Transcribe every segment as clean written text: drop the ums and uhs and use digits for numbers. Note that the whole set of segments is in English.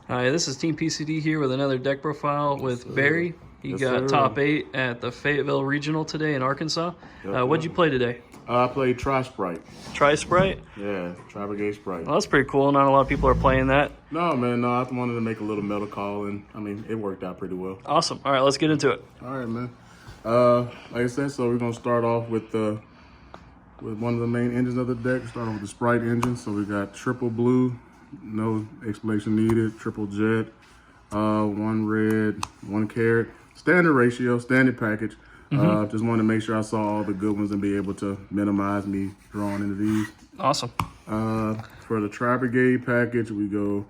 Hi, this is Team PCD here with another deck profile with Barry. He got sir. top 8 at the Fayetteville Regional today in Arkansas. What'd you play today? I played Tri-Spright. Tri-Spright? Yeah, Tri-Brigade Sprite. Well, that's pretty cool. Not a lot of people are playing that. No, man, no, I wanted to make a little metal call, and I mean, it worked out pretty well. Awesome. All right, let's get into it. All right, man. Like I said, so we're gonna start off with one of the main engines of the deck. Start off with the Sprite engine. So we got triple blue, no explanation needed. Triple jet, 1 red, 1 carrot. Standard ratio, standard package. Just wanted to make sure I saw all the good ones and be able to minimize me drawing into these. Awesome. For the Tri-Brigade package, we go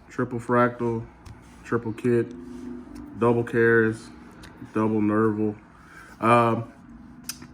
triple fractal, triple kit, double Karis, double Nerval. A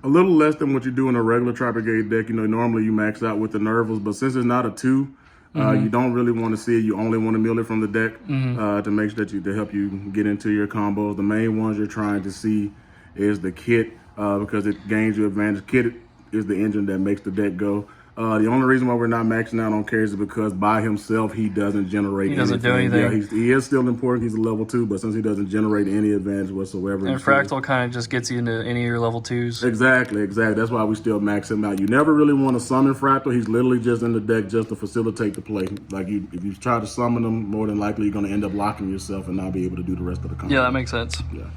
little less than what you do in a regular Tri-Brigade deck. You know, normally you max out with the Nervals, but since it's not a 2, you don't really want to see it. You only want to mill it from the deck to make sure that to help you get into your combos. The main ones you're trying to see is the kit because it gains you advantage. Kit is the engine that makes the deck go. The only reason why we're not maxing out on Karis is because by himself he doesn't generate anything. He doesn't do anything. Yeah, he is still important. He's a level 2, but since he doesn't generate any advantage whatsoever. And Fractal kind of just gets you into any of your level 2s. Exactly. That's why we still max him out. You never really want to summon Fractal. He's literally just in the deck just to facilitate the play. Like if you try to summon him, more than likely you're going to end up locking yourself and not be able to do the rest of the combo. Yeah, that makes sense. Yeah.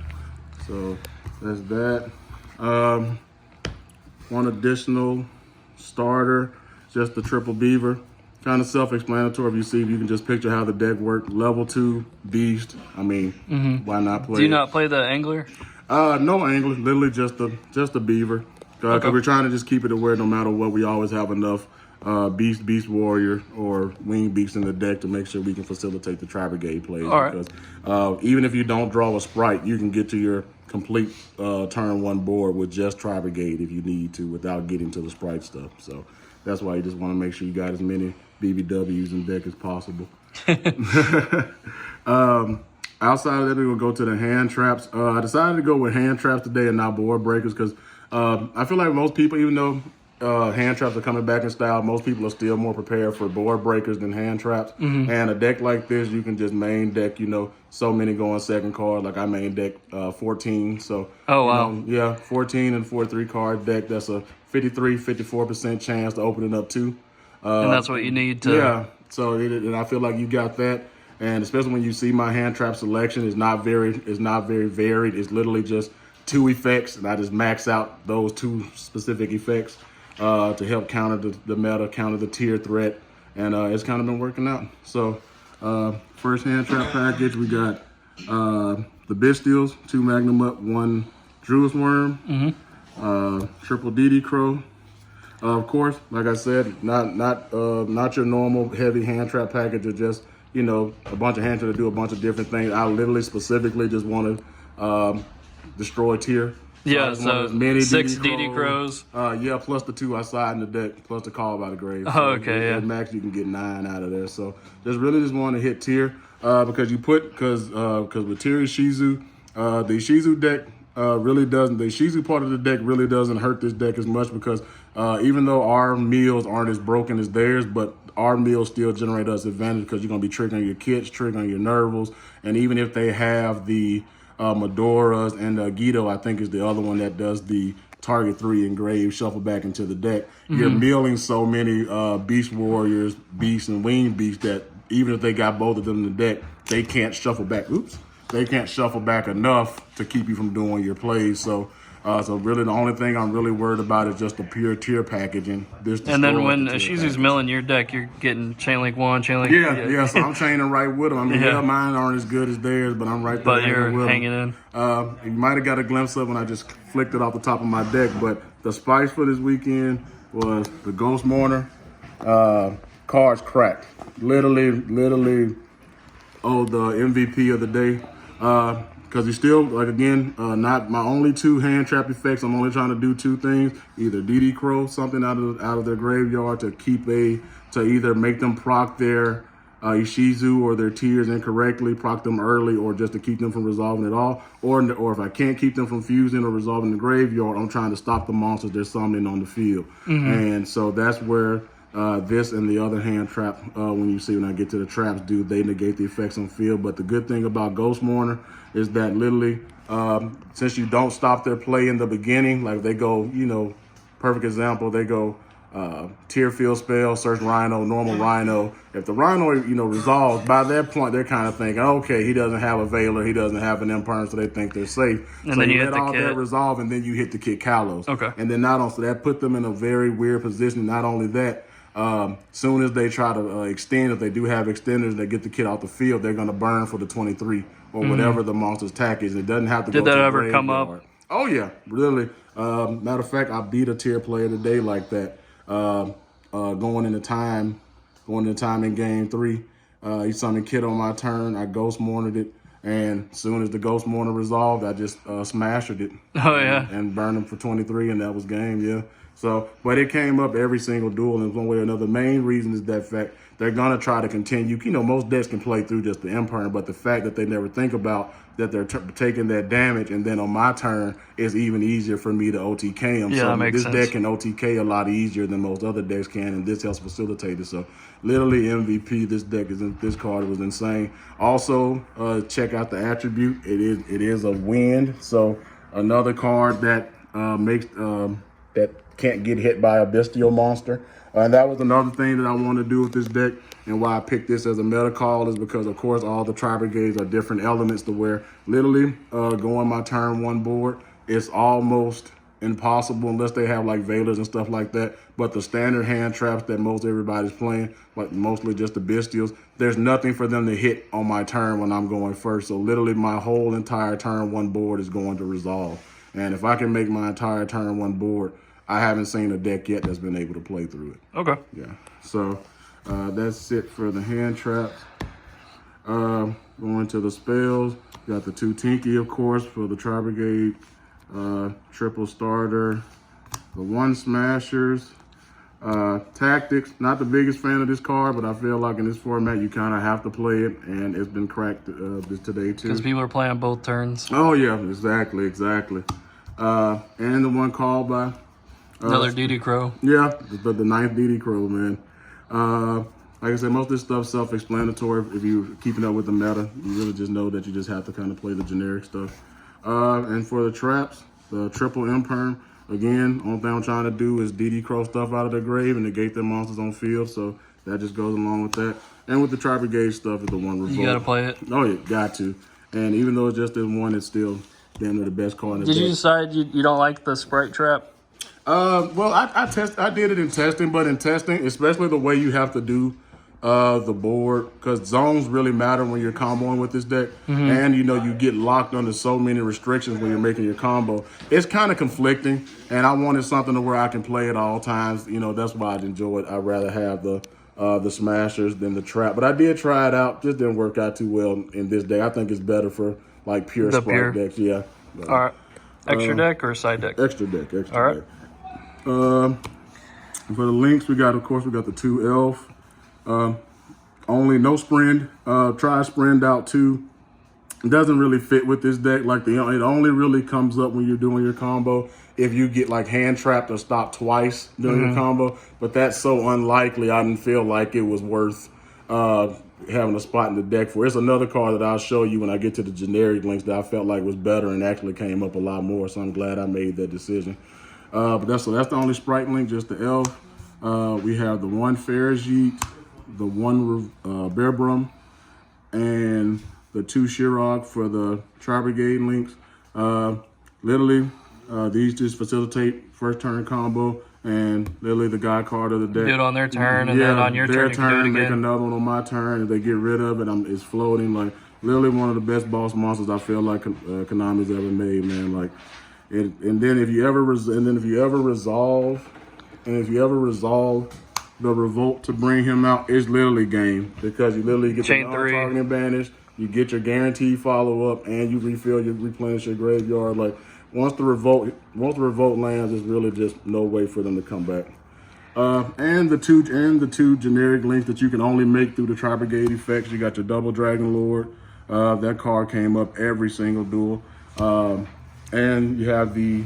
So that's that. One additional starter, just the triple beaver. Kind of self-explanatory. If you can just picture how the deck worked. Level 2 beast. I mean, why not play? Do you not play the angler? No angler. Literally just a beaver. Because we're trying to just keep it aware. No matter what, we always have enough beast warrior or wing beast in the deck to make sure we can facilitate the Tri-Brigade plays. All right. Because even if you don't draw a Sprite, you can get to your complete turn 1 board with just Tri-Brigade if you need to without getting to the Sprite stuff. So that's why you just want to make sure you got as many BBWs in deck as possible. Outside of that, we're going to go to the hand traps. I decided to go with hand traps today and not board breakers because I feel like most people, even though hand traps are coming back in style, most people are still more prepared for board breakers than hand traps. And a deck like this, you can just main deck, so many going second card. Like I main deck 14. So, oh, wow. Yeah, 14 and 4-3 card deck. That's a 54% chance to open it up too. And that's what you need to. Yeah, so and I feel like you got that. And especially when you see my hand trap selection, it's not very varied. It's literally just 2 effects, and I just max out those 2 specific effects to help counter the meta, counter the tier threat, and it's kind of been working out. So first hand trap package, we got the Bistials, 2 Magnum Up, 1 Druid's Worm, triple DD Crow. Of course, like I said, not your normal heavy hand trap package, or just a bunch of hand traps to do a bunch of different things. I literally specifically just want to destroy tier. Yeah, so 6 DD Crows. Yeah, plus the 2 outside in the deck, plus the Call by the Grave. Oh, okay, yeah. At max, you can get 9 out of there. So just want to hit tier because with tier ishizu, the ishizu deck really doesn't. The ishizu part of the deck really doesn't hurt this deck as much because even though our meals aren't as broken as theirs, but our meals still generate us advantage because you're going to be triggering your kits, triggering your Nervals, and even if they have the Medoras and Guido, I think is the other one that does the target 3 engrave shuffle back into the deck. You're milling so many beast warriors, beasts, and winged beasts that even if they got both of them in the deck, they can't shuffle back. They can't shuffle back enough to keep you from doing your plays. So really the only thing I'm really worried about is just the pure tier packaging. And then when ishizu's milling your deck, you're getting chain link 1, chain link. Yeah. So I'm chaining right with them. I mean, mine aren't as good as theirs, but I'm right there. But you're hanging in. You might have got a glimpse of when I just flicked it off the top of my deck. But the spice for this weekend was the Ghost Mourner. Cards cracked. Literally, the MVP of the day. Because he's still, not my only 2 hand trap effects. I'm only trying to do 2 things. Either DD Crow, something out of their graveyard to either make them proc their ishizu or their tiers incorrectly, proc them early, or just to keep them from resolving it all. Or if I can't keep them from fusing or resolving the graveyard, I'm trying to stop the monsters they're summoning on the field. And so that's where This and the other hand trap, when I get to the traps, they negate the effects on field. But the good thing about Ghost Mourner is that literally, since you don't stop their play in the beginning, like they go, perfect example, they go tier field spell, search Rhino, normal Rhino. If the Rhino, resolves, by that point, they're kind of thinking, okay, he doesn't have a Veiler, he doesn't have an Imperm, so they think they're safe. And so then you you let hit the all kit. that resolve, and then you hit the kit Kalos. Okay. And then so that put them in a very weird position. Not only that, soon as they try to extend, if they do have extenders, they get the kit off the field, they're going to burn for the 23 or whatever the monster's attack is. It doesn't have to go to the Did that ever come graveyard. up? Oh, yeah, really. Matter of fact, I beat a tier player today like that. Going into time in game 3. He summoned kit on my turn. I Ghost Mournered it. And as soon as the Ghost Mourner resolved, I just smashed it. Oh, yeah. And burned him for 23, and that was game, yeah. So, but it came up every single duel in one way or another. The main reason is that fact they're going to try to continue. Most decks can play through just the Imperm, but the fact that they never think about that they're taking that damage, and then on my turn, it's even easier for me to OTK them. Yeah, so that makes this sense. deck can OTK a lot easier than most other decks can, and this helps facilitate it. So, literally MVP. This card was insane. Also, check out the attribute. It is a wind. So another card that makes that can't get hit by a bestial monster. And that was another thing that I want to do with this deck, and why I picked this as a meta call is because, of course, all the Tri-Brigades are different elements to where literally going my turn 1 board, it's almost impossible unless they have like Veilers and stuff like that. But the standard hand traps that most everybody's playing, like mostly just the bestials, there's nothing for them to hit on my turn when I'm going first. So literally my whole entire turn 1 board is going to resolve. And if I can make my entire turn 1 board, I haven't seen a deck yet that's been able to play through it. Okay. Yeah. So that's it for the hand traps. Going to the spells, got the 2 Tinky, of course, for the Tri-Brigade, triple starter, the 1 Smashers, Tactics. Not the biggest fan of this card, but I feel like in this format you kind of have to play it, and it's been cracked today too. Because people are playing both turns. Oh yeah, exactly. And the 1 called by Another DD Crow. yeah, the 9th DD Crow, man. Like I said, most of this stuff's self-explanatory. If you're keeping up with the meta, you really just know that you just have to kind of play the generic stuff. And for the traps, the triple Imperm, again, only thing I'm trying to do is DD Crow stuff out of their grave and negate their monsters on field, so that just goes along with that. And with the Tri-Brigade stuff is the 1 Revolt. You got to play it. Oh, yeah, got to. And even though it's just this 1, it's still damn near the best card in the Did you deck. decide you don't like the Sprite trap? Well, I did it in testing, but in testing, especially the way you have to do the board, because zones really matter when you're comboing with this deck, and you get locked under so many restrictions when you're making your combo. It's kind of conflicting, and I wanted something to where I can play at all times. That's why I'd enjoy it. I'd rather have the Smashers than the trap, but I did try it out. Just didn't work out too well in this deck. I think it's better for like pure Sprite decks. Yeah. But, All right. Extra deck or side deck? Extra deck. All right. Deck. For the links, we got the 2 Elf. Only no Sprint. Try Sprint out 2. It doesn't really fit with this deck. Like it only really comes up when you're doing your combo if you get like hand trapped or stopped twice during your combo. But that's so unlikely. I didn't feel like it was worth having a spot in the deck for. It's another card that I'll show you when I get to the generic links that I felt like was better and actually came up a lot more. So I'm glad I made that decision. But that's the only Sprite link, just the Elf. We have the 1 Ferrigite, the 1 Bearbrum, and the 2 Shirog for the Tri-Brigade links. Literally, these just facilitate first turn combo, and literally the guy card of the deck. Do it on their turn, and then on your turn, you can do it make again. another one on my turn. If they get rid of it, it's floating. Like literally one of the best boss monsters I feel like Konami's ever made, man. Like. And then if you ever resolve the Revolt to bring him out, it's literally game, because you literally get Chain the 3 targeting advantage, you get your guaranteed follow up, and you replenish your graveyard. Like once the Revolt lands, there's really just no way for them to come back. And the two generic links that you can only make through the Tri-Brigade effects. You got your Double Dragon Lord. That card came up every single duel. And you have the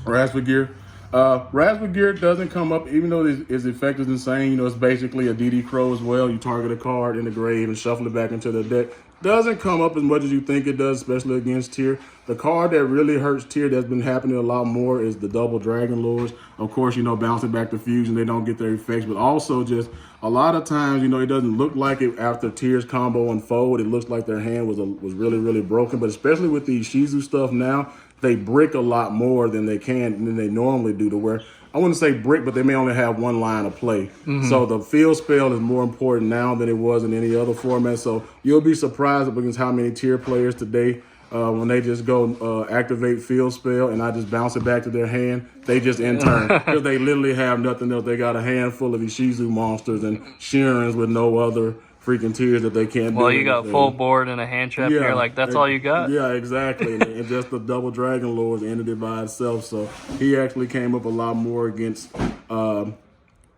Raspa Gear. Raspberry Gear doesn't come up, even though it's effective and saying, it's basically a DD Crow as well. You target a card in the grave and shuffle it back into the deck. Doesn't come up as much as you think it does, especially against tier. The card that really hurts tier that's been happening a lot more is the double Dragon Lords. Of course, bouncing back to fusion, they don't get their effects, but also just a lot of times, it doesn't look like it after tier's combo unfold. It looks like their hand was really, really broken, but especially with the ishizu stuff now, they brick a lot more than they normally do, to where I wouldn't say brick, but they may only have one line of play. So the field spell is more important now than it was in any other format. So you'll be surprised against how many tier players today, when they just go activate field spell and I just bounce it back to their hand, they just in turn, because they literally have nothing else. They got a handful of ishizu monsters and Sheerans with no other freaking tiers that they can't do. Well, you got full board and a hand trap here, like that's all you got? Yeah, exactly. And just the double Dragon Lords ended it by itself. So he actually came up a lot more against tier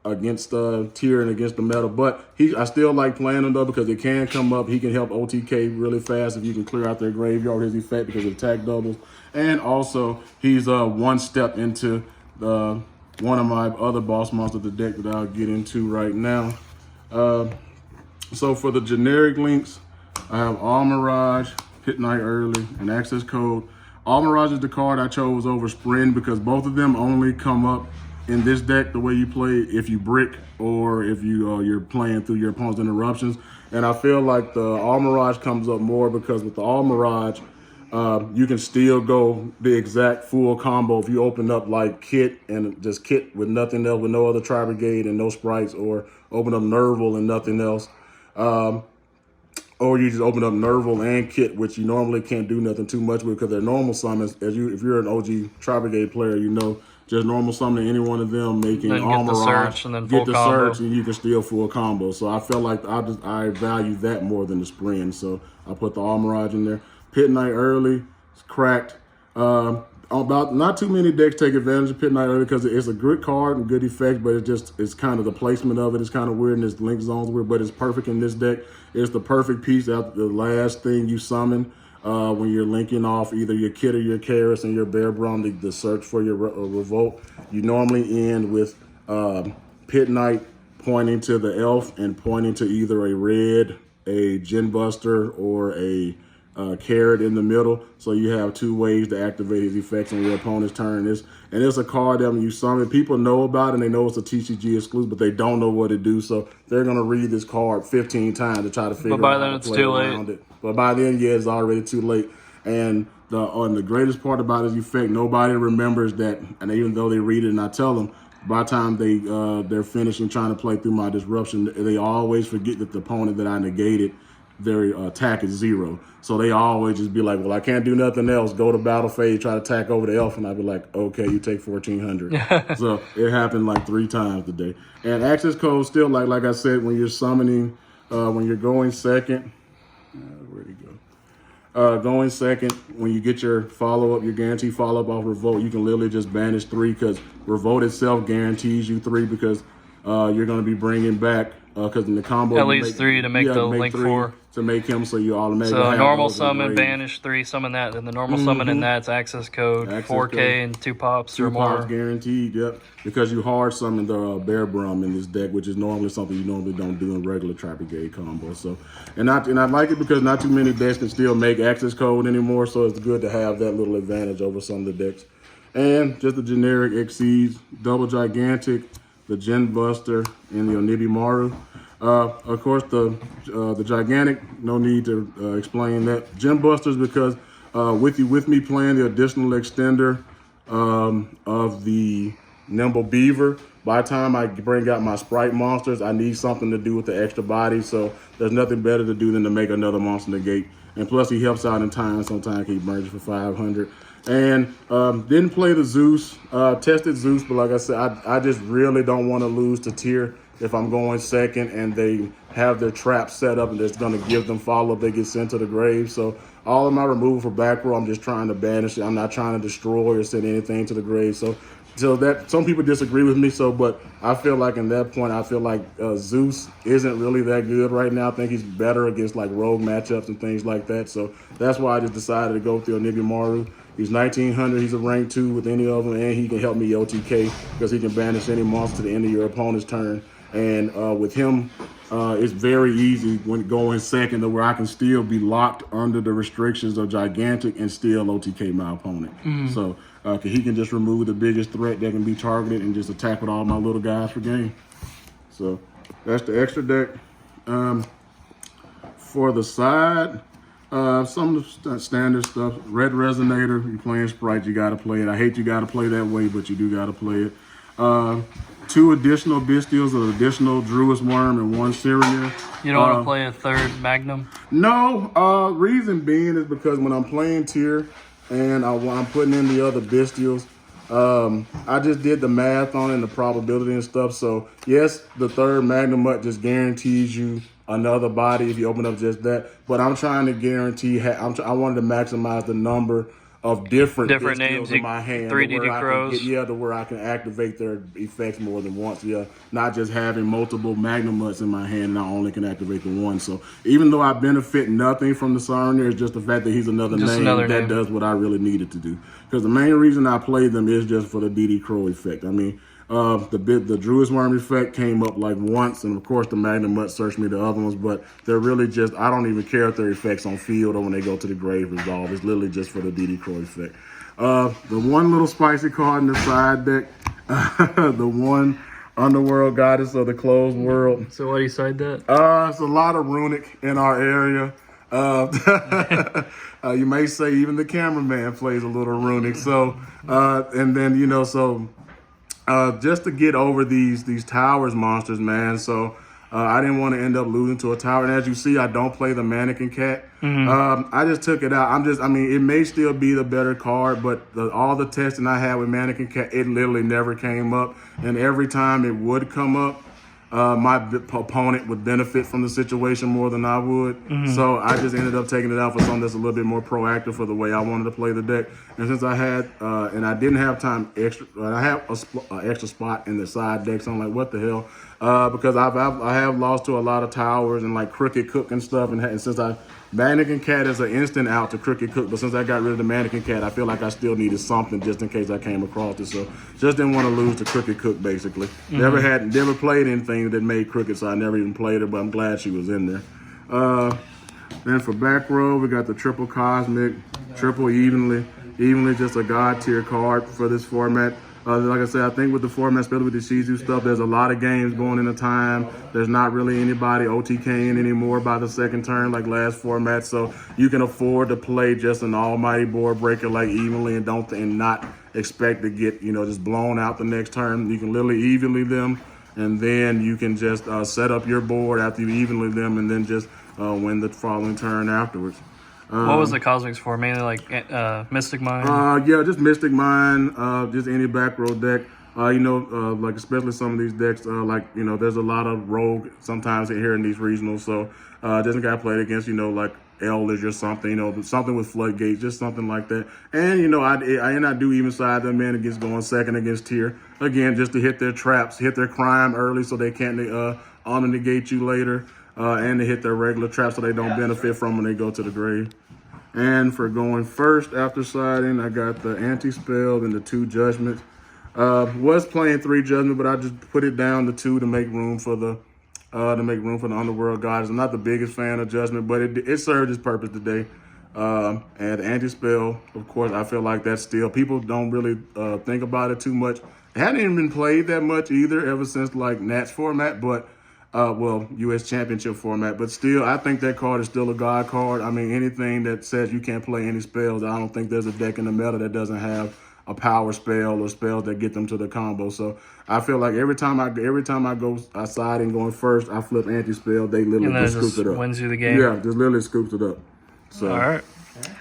and against the metal. But I still like playing him though, because it can come up. He can help OTK really fast if you can clear out their graveyard, his effect, because of attack doubles. And also he's one step into one of my other boss monsters of the deck that I'll get into right now. So for the generic links, I have All Mirage, Pit Night Early, and Access Code. All Mirage is the card I chose over Sprint because both of them only come up in this deck the way you play if you brick or if you're playing through your opponent's interruptions. And I feel like the All Mirage comes up more because with the All Mirage, you can still go the exact full combo if you open up like Kit and just Kit with nothing else, with no other Tri-Brigade and no sprites, or open up Nerval and nothing else. Or you just open up Nerval and Kit, which you normally can't do nothing too much with because they're normal summons. If you're an OG Tri-Brigade player, just normal summoning any one of them, making All Mirage, get the search, and you can steal full combo. So I felt like I value that more than the Sprint. So I put the All Mirage in there. Pit Night Early, it's cracked. About not too many decks take advantage of Pit Night Early because it's a good card and good effect, but it's kind of the placement of it is kind of weird and its link zones weird, but it's perfect in this deck. It's the perfect piece after the last thing you summon when you're linking off either your Kit or your Karis and your Bear Braum, the search for your Revolt. You normally end with Pit Night pointing to the elf and pointing to either a red, a Gen Buster, or a carrot in the middle, so you have two ways to activate his effects on your opponent's turn. It's a card that when you summon, people know about it and they know it's a TCG exclusive, but they don't know what to do, so they're gonna read this card 15 times to try to figure out how to play around it. But by then, yeah, it's already too late. And the greatest part about his effect, nobody remembers that, and even though they read it and I tell them, by the time they're finishing trying to play through my disruption, they always forget that the opponent that I negated, their attack is 0. So they always just be like, well, I can't do nothing else. Go to battle phase, try to attack over the elf. And I'd be like, okay, you take 1,400. So it happened like 3 times today. And access code still, like I said, when you're summoning, when you're going second, where'd he go? Going second, when you get your follow-up, your guaranteed follow-up off Revolt, you can literally just banish 3 because Revolt itself guarantees you 3 because you're going to be bringing back, because in the combo, at least 3 to make the link 4. To make him, so you automatically So have normal summon, banish 3, summon that. Then the normal summon in that's access code, 4K code. And 2 pops 2 or more. 2 pops guaranteed, yep. Because you hard summon the Bear Braum in this deck, which is normally something you normally don't do in regular Tri-Brigade combo. So, and I like it because not too many decks can still make access code anymore, so it's good to have that little advantage over some of the decks. And just the generic Xyz, double gigantic, the Gen Buster, and the Onibimaru. Of course, the gigantic, no need to explain that. Gen Busters because with me playing the additional extender of the Nimble Beaver, by the time I bring out my Sprite monsters, I need something to do with the extra body. So there's nothing better to do than to make another monster negate. And plus, he helps out in time. Sometimes he merges for 500. And didn't play the Zeus, tested Zeus, but like I said, I just really don't want to lose to tier if I'm going second and they have their trap set up and it's going to give them follow-up, they get sent to the grave. So all of my removal for back row, I'm just trying to banish it. I'm not trying to destroy or send anything to the grave. So that some people disagree with me. But I feel like in that point, I feel like Zeus isn't really that good right now. I think he's better against like rogue matchups and things like that. So that's why I just decided to go with the Onibimaru. He's 1900. He's a rank 2 with any of them, and he can help me OTK because he can banish any monster to the end of your opponent's turn. And with him, it's very easy when going second to where I can still be locked under the restrictions of Gigantic and still OTK my opponent. So he can just remove the biggest threat that can be targeted and just attack with all my little guys for game. So that's the extra deck. For the side, some of the standard stuff. Red Resonator, you're playing Sprite, you got to play it. I hate you got to play that way, but you do got to play it. 2 additional Bestials, an additional Druid's Worm, and 1 Syrian. You don't want to play a 3rd Magnum? No. Reason being is because when I'm playing tier and I'm putting in the other Bestials, I just did the math on it and the probability and stuff. So, yes, the 3rd Magnum Mutt just guarantees you another body if you open up just that. But I'm trying to guarantee, I wanted to maximize the number of different names in my hand. 3 DD Crows. To where I can activate their effects more than once. Yeah, not just having multiple Magnum Mutts in my hand and I only can activate the one. So even though I benefit nothing from the Siren, it's just the fact that he's another name that does what I really needed to do. Because the main reason I played them is just for the DD Crow effect. I mean, the Druid's Worm effect came up like once, and of course the Magnum Mutt searched me the other ones, but they're really just, I don't even care if their effects on field or when they go to the grave resolve. It's literally just for the DD Crow effect. The one little spicy card in the side deck, the one Underworld Goddess of the Closed World. So why do you side that? It's a lot of runic in our area. You may say even the cameraman plays a little runic. So, and then, just to get over these towers monsters, man. So I didn't want to end up losing to a tower. And as you see, I don't play the Mannequin Cat. I just took it out. It may still be the better card, but all the testing I had with Mannequin Cat, it literally never came up. And every time it would come up, my opponent would benefit from the situation more than I would. So I just ended up taking it out for something that's a little bit more proactive for the way I wanted to play the deck. And since I had, and I didn't have time extra, I have an extra spot in the side deck, so I'm like, what the hell? Because I have lost to a lot of towers and like Crooked Cook and stuff. And since Mannequin Cat is an instant out to Crooked Cook, but since I got rid of the Mannequin Cat, I feel like I still needed something just in case I came across it. So just didn't want to lose to Crooked Cook, basically. Never played anything that made Crooked, so I never even played her, but I'm glad she was in there. Then for back row, we got the triple Cosmic, triple Evenly just a God tier card for this format. Like I said, I think with the format, especially with the ishizu stuff, there's a lot of games going into time. There's not really anybody OTKing anymore by the second turn like last format. So you can afford to play just an almighty board breaker like Evenly and not expect to get, just blown out the next turn. You can literally evenly them, and then you can just set up your board after you evenly them and then just win the following turn afterwards. What was the Cosmics for? Mainly like Mystic Mind? Yeah, just Mystic Mind, just any back row deck. Like especially some of these decks, there's a lot of rogue sometimes here in these regionals. So just got played against, like Eldritch or something, something with Floodgates, just something like that. And, I do even side them in against going second against tier. Again, just to hit their traps, hit their crime early so they can't negate you later. And to hit their regular traps so they don't benefit from when they go to the grave. And for going first after siding, I got the anti-spell and the 2 judgments. Was playing 3 judgment, but I just put it down to 2 to make room for the Underworld Goddess. I'm not the biggest fan of judgment, but it served its purpose today. And the anti-spell, of course, I feel like that's still, people don't really think about it too much. It hadn't even been played that much either ever since like Nats format, but U.S. Championship format, but still, I think that card is still a god card. I mean, anything that says you can't play any spells, I don't think there's a deck in the meta that doesn't have a power spell or spells that get them to the combo. So I feel like every time I go outside and going first, I flip anti-spell, they literally just scoop it up. Wins you the game. Yeah, just literally scoops it up. So, all right.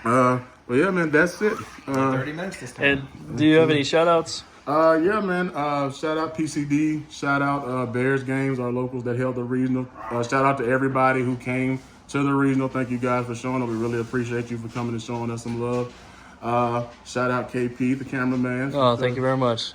Well, yeah, man, that's it. 30 minutes this time. And do you have any shout-outs? Yeah, man. Shout out PCD. Shout out Bears Games, our locals that held the regional. Shout out to everybody who came to the regional. Thank you guys for showing up. We really appreciate you for coming and showing us some love. Shout out KP, the cameraman. Oh, thank you very much.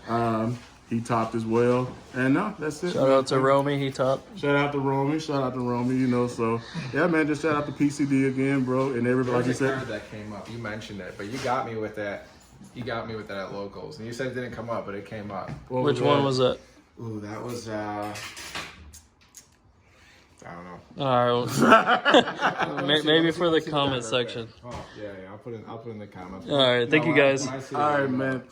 He topped as well. And no, that's it. Shout out to Romy, he topped. Shout out to Romy. So yeah, man, just shout out to PCD again, bro. And everybody, like you said. That came up. You mentioned it, but you got me with that He got me with that at locals, and you said it didn't come up, but it came up. Which one was that? Ooh, that was I don't know. All right. Maybe for the comment section. Oh yeah, I'll put it in the comments. All right. Thank you guys. All right, man.